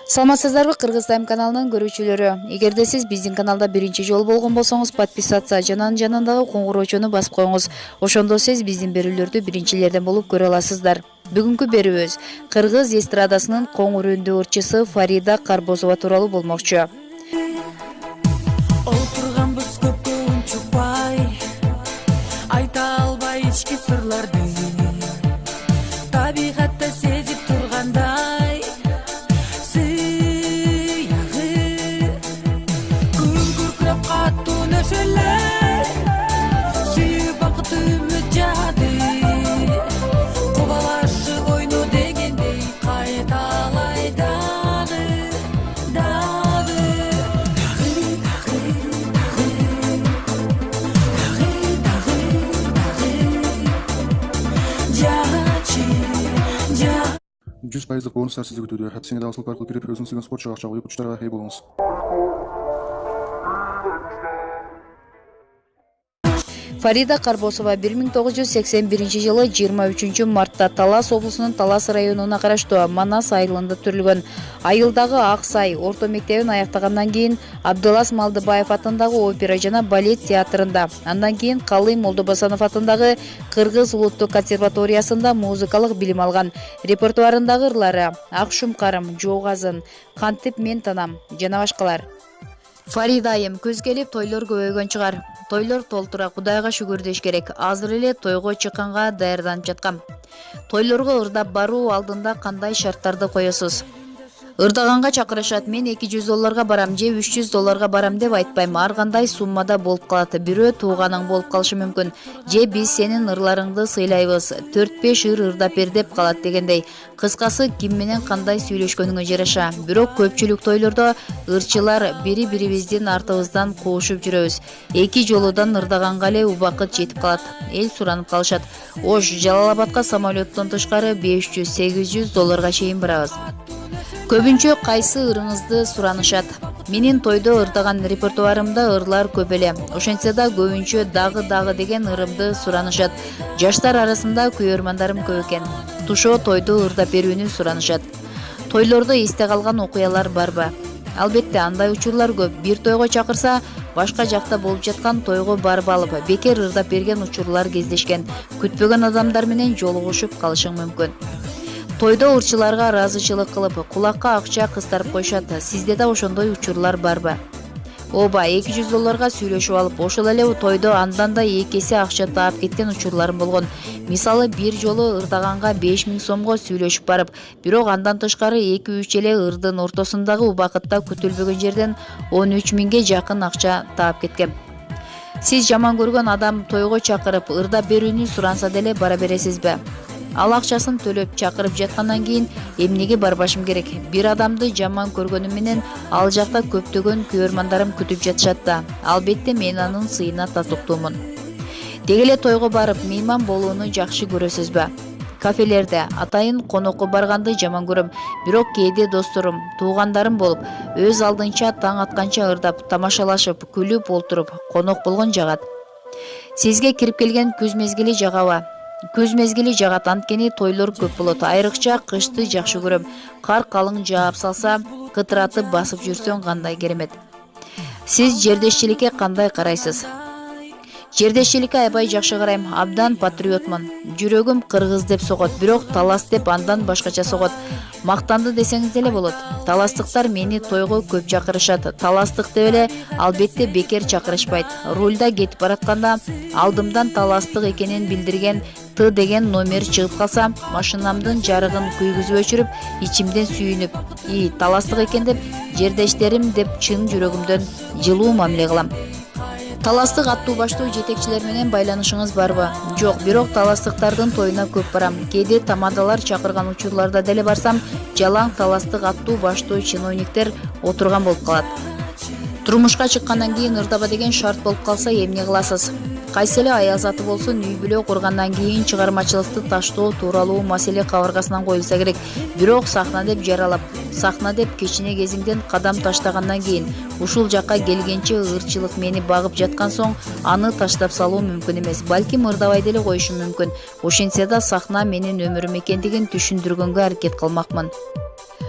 Саламатсыздарбы, Кыргыз Тайм каналынын көрүүчүлөрү. Эгерде сиз биздин каналда биринчи жолу болгон болсоңуз, подписаться жана жанындагы коңгуроочуну басып коюңуз. Ошондо сиз биздин берүүлөрдү биринчилерден болуп көрө аласыздар. Бүгүнкү берүүбүз кыргыз эстрадасынын коңур үндүү ырчысы Фарида Карбозова тууралуу болмокчу. Олтурганбыз көпкө унчукпай, айта албай ички сырларды, табигатта сезип тургандай сыягы. Күркүрөп каттуу нерселер, сүйүп бакыт үмүт жаады, кубалашы ойну дегендей кайталай дагы. Жүз пайыздык бонустар сизди күтүүдө. Сине да ссылка аркылуу кирип, өзүңүздүн спортчу акча коюп учуштарга ээ болуңуз. Фарида Карбозова 1981 жылы 23 мартта Талас облусунун Талас районуна караштуу Манас айылында төрөлгөн. Айылдагы Ак Сай орто мектебин аяктагандан кийин Абдылас Малдыбаев атындагы опера жана балет театрында, андан кийин Калый Молдобосонов атындагы Кыргыз улуттук консерваториясында музыкалык билим алган. Репертуарындагы ырлары Ак Шумкарым, Жок Азын, Кантип мен танам жана башкалар. Фарида айым, көз келип тойлор көбөйгөн чыгар. Тойлор толтура, Кудайга шүгүр деш керек. Азыр эле тойго чыкканга даярданып жаткам. Тойлорго ырдап баруу алдында кандай шарттарды коесуз? Ырдаганга чакырышат. Мен $200 барам же $300 барам деп айтпайм. Ар кандай суммада болуп калат. Бирөө тууганың болуп калышы мүмкүн. Же биз сенин ырларыңды сыйлайбыз. 4-5 ырдап бер деп калат дегендей. Кыскасы, ким менен кандай сүйлөшкөнүңө жараша. Бирок көпчүлүк тойлордо ырчылар бири-бирибиздин артыбыздан куушуп жүрөбүз. 2 жолудан ырдаганга эле убакыт жетип калат. Эл суранып калышат. Ош, Жалал-Абадка самолеттон тышкары $500-800 чейин барабыз. Көбүнчө кайсы ырыңызды суранышат. Менин тойдо ырдаган репертуарымда ырлар көп эле. Ошентсе да көбүнчө дагы деген ырымды суранышат. Жаштар арасында күйөрмандарым көп экен. Тушоо тойдо ырдап берүүнү суранышат. Тойлордо эсте калган окуялар барбы? Албетте, андай учурлар көп. Бир тойго чакырса, башка жакта болуп жаткан тойго барып алып, бекер ырдап берген учурлар кездешкен. Күтпөгөн адамдар менен жолугушуп калышың мүмкүн. Тойдо ырчыларга ыраазычылык кылып, кулакка акча кыстарып коюшат. Сизде да ошондой учурлар барбы? Ооба, $200 сүйлөшүп алып, ошол эле тойдо андан да 2 эсе акча таап кеткен учурларым болгон. Мисалы, бир жолу ырдаганга 5000 сомго сүйлөшүп барып, бирок андан тышкары 2-3 эле ырдын ортосундагы убакытта күтүлбөгөн жерден 13 000 жакын акча таап кеткем. Сиз жаман көргөн адам тойго чакырып, ырдап берүүнү суранса деле бара бересизби? Ал акчасын төлөп чакырып жаткандан кийин эмнеге барбашым керек? Бир адамды жаман көргөнүм менен ал жакта көптөгөн күйөрмандарым күтүп жатышат да. Албетте, мен анын сыйына татыктуумун. Деги эле тойго барып мейман болууну жакшы көрөсүзбү? Кафелерде атайын конокко барганды жаман көрөм, бирок кээде досторум, туугандарым болуп, өз алдынча таң атканча ырдап, тамашалашып, күлүп олтуруп, конок болгон жагат. Сизге кирип келген күз мезгили жагабы? Күз мезгили жагат, анткени тойлор көп болот. Айрыкча кышты жакшы көрөм. Кар калың жаап салса, кытыратып басып жүрсөң кандай керемет. Сиз жердешчиликке кандай карайсыз? Жердешчиликке аябай жакшы карайм. Абдан патриотмун. Жүрөгүм кыргыз деп согот, бирок талас деп андан башкача согот. Мактанды десеңиз деле болот. Таластыктар мени тойго көп чакырышат. Таластык деп эле албетте бекер чакырышпайт. Рульда кетип баратканда алдымдан таластык экенин билдирген Т деген номер чыгып калса, машинамдын жарыгын күйгүзүп өчүрүп, ичимден сүйүнүп, таластык экен деп, жердештерим деп чын жүрөгүмдөн жылуу мамиле кылам. Таластык аттуу баштуу жетекчилер менен байланышыңыз барбы? Жок, бирок таластыктардын тоюна көп барам. Кээде тамадалар чакырган учурларда деле барсам, жалаң таластык аттуу баштуу чиновниктер отурган болуп калат. Турмушка чыккандан кийин ырдаба деген шарт болуп калса эмне кыласыз? Кайсы эле аял заты болсун, үй бүлө кургандан кийин чыгармачылыкты таштоо тууралуу маселе кабыргасынан коюлса керек. Бирок сахна деп жаралап, сахна деп кичине кезиңден кадам таштагандан кийин, ушул жакка келгенче ырчылык мени багып жаткан соң, аны таштап салуу мүмкүн эмес. Балким ырдабай деле коюшум мүмкүн. Ошентсе да сахна менин өмүрүм экендигин түшүндүргөнгө аракет кылмакмын.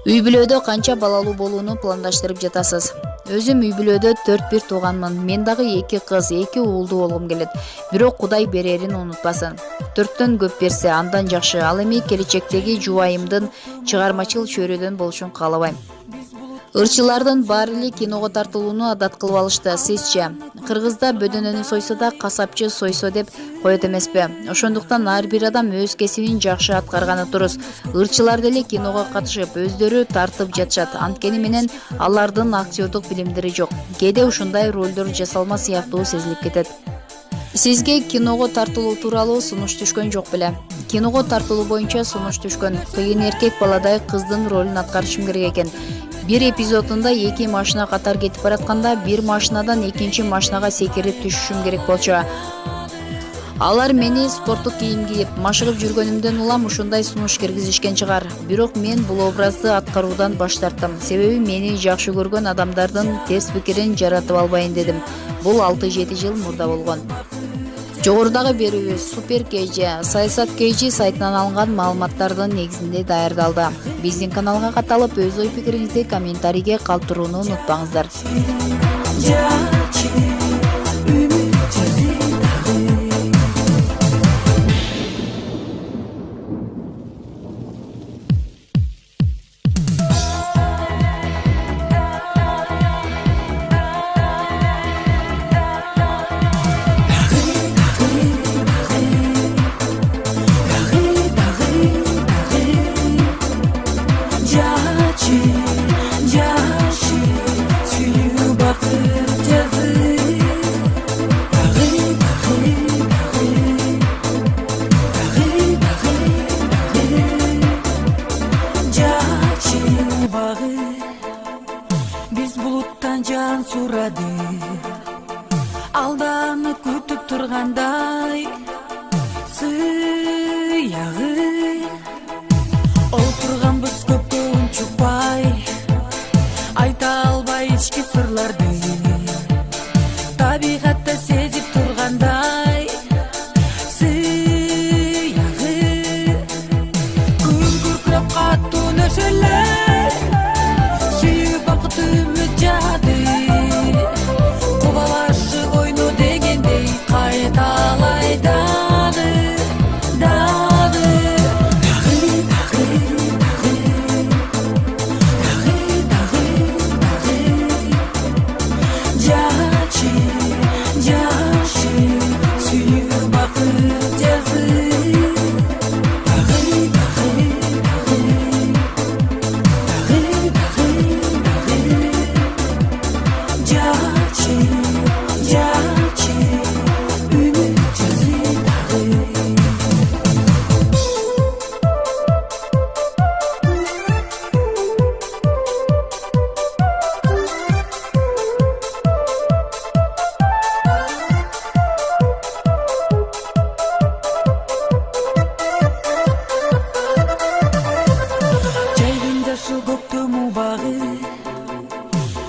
Үй бүлөдө канча балалуу болууну пландаштырып жатасыз? Өзүм үй бүлөдө 4-1 тууганмын. Мен дагы 2 кыз, 2 уулду болгум келет. Бирок Кудай берерин унутпасын. 4төн көп берсе андан жакшы. Ал эми келечектеги жубайымдын чыгармачыл чөйрөдөн болушун каалабайм. Ырчылардын баары эле киного тартылууну адат кылып алышты. Сизче, Кыргызда бөдөнөнү сойсо да касапчы сойсо деп коет эмеспи? Ошондуктан ар бир адам өз кесибин жакшы аткарганы туруз. Ырчылар деле киного катышып, өздөрү тартып жатышат. Анткени менен алардын актёрдук билимдери жок. Кээде ушундай ролдор жасалма сыяктуу сезилип кетет. Сизге киного тартылуу тууралуу сунуш түшкөн жок беле? Киного тартылуу боюнча сунуш түшкөн. Кыйын эркек баладай кыздын ролун аткарышым керек экен. Бир эпизодунда 2 машина катар кетип баратканда бир машинадан экинчи машинага секирип түшүшүм керек болчу. Алар мени спорттук кийим кийип, машыгып жүргөнүмдөн улам ушундай сунуш киргизишкен чыгар. Бирок мен бул образды аткаруудан баш тарттым. Себеби мени жакшы көргөн адамдардын терс пикирин жаратып албайын дедим. Бул 6-7 жыл мурда болгон. Жогорудагы берүүбүз Супер КЖ Саясат КЖ сайтынан алынган маалыматтардын негизинде даярдалды. Биздин каналга катталып, өз ой пикириңизди комментарийге калтырууну унутпаңыздар. Биз булуттан жан сурады, алданып күтүп тургандай сыягы. Отурганбыз көпкө унчукпай, айта албай ички сырларды, табигатта сезип тургандай сыягы. Күн күркүрөп каттуу нөшөлөр, сүйүп бакыт үмүт жады, кубалашы ойну дегендей кайталай дагы, дагы. Жачы, жашы, сүйүп бакыт жазы.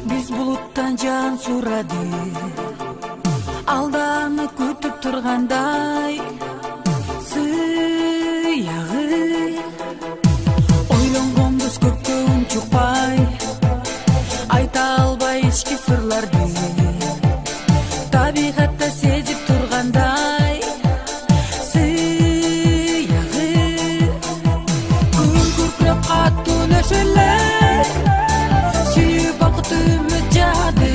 Биз булуттан жан сурады, алданып күтүп тургандай сыягы. Ойлонгонбуз көккө унчукпай, айта албай ички сырларды, табигатта сезип тургандай сыягы. Күн күркүрөп каттуу нөшөлөр, сүйүп бакыт үмүт жады,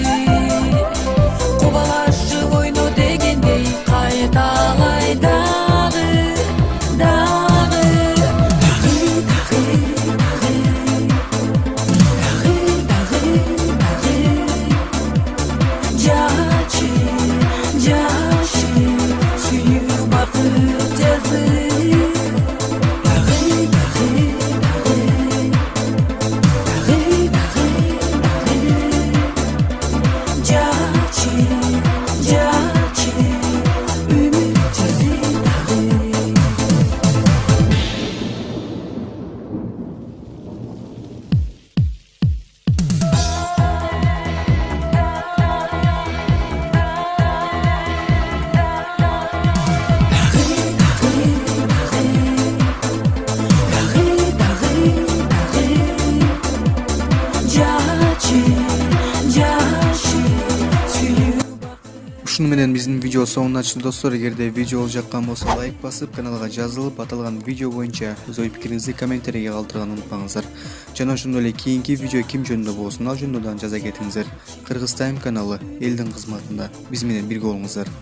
ушуну менен биздин видео соңуна чыкты достор. Эгерде видео болуп жаккан болсо лайк басып, каналга жазылып, аталган видео боюнча өз ой пикириңизди комментарийге калтырганды унутпаңыздар. Жана ошондой эле кийинки видео ким жөнүндө болсун, ал жөнүндө дагы жаза кетиңиздер. Кыргыз Тайм каналы элдин кызматында. Биз менен бирге болуңуздар.